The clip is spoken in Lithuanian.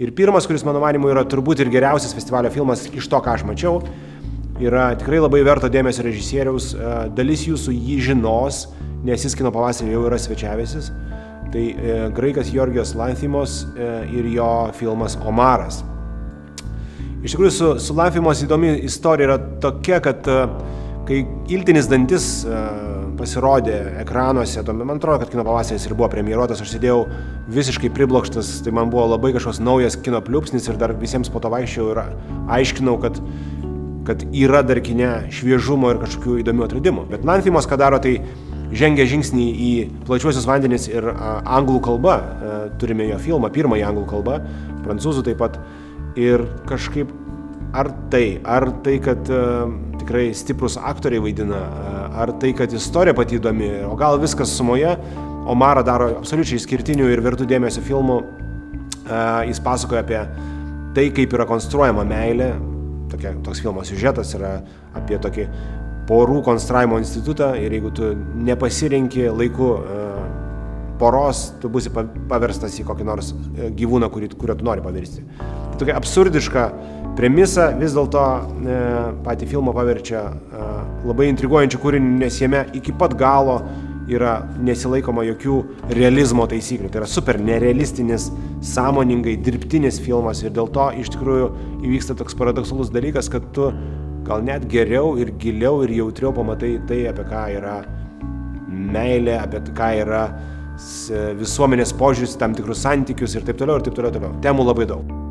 Ir pirmas, kuris mano manimu yra turbūt ir geriausias festivalio filmas iš to, ką aš mačiau, yra tikrai labai verto dėmesio režisieriaus. Dalis jūsų jį žinos, nes jis kino pavasarį jau yra svečiavęsis. Tai graikas Yorgos Lanthimos ir jo filmas Omaras. Iš tikrųjų, su Lanthimos įdomi istorija yra tokia, kad kai Iltinis dantis pasirodė ekranuose, man atrodo, kad kino pavasaris ir buvo premjeruotas, aš sėdėjau visiškai priblokštas, tai man buvo labai kažkoks naujas kino pliūpsnis ir dar visiems po to vaikščiau ir aiškinau, kad yra dar kine šviežumo ir kažkokių įdomių atradimų. Bet Lanthimos, ką daro, tai žengia žingsnį į plačiuosius vandenis ir anglų kalba. Turime jo filmą, pirmąjį anglų kalbą, prancūzų taip pat. Ir kažkaip ar tai, kad tikrai stiprus aktoriai vaidina, ar tai, kad istorija pati įdomi, o gal viskas sumoje. Omarą daro absoliučiai išskirtinių ir vertų dėmesio filmų. Jis pasakoja apie tai, kaip yra konstruojama meilė. Toks filmo siužetas yra apie tokį porų konstravimo institutą ir jeigu tu nepasirenki laiku poros, tu būsi paverstas į kokį nors gyvūną, kurio tu nori paversti. Tai tokia absurdiška premisa vis dėlto patį filmą paverčia labai intriguojančių kūrinių, nes jame iki pat galo yra nesilaikoma jokių realizmo taisyklių. Tai yra super nerealistinis, sąmoningai dirbtinis filmas ir dėl to iš tikrųjų įvyksta toks paradoksalus dalykas, kad tu gal net geriau ir giliau ir jautriau pamatai tai, apie ką yra meilė, apie ką yra visuomenės požiūris, tam tikrus santykius ir taip toliau, ir taip toliau. Temų labai daug.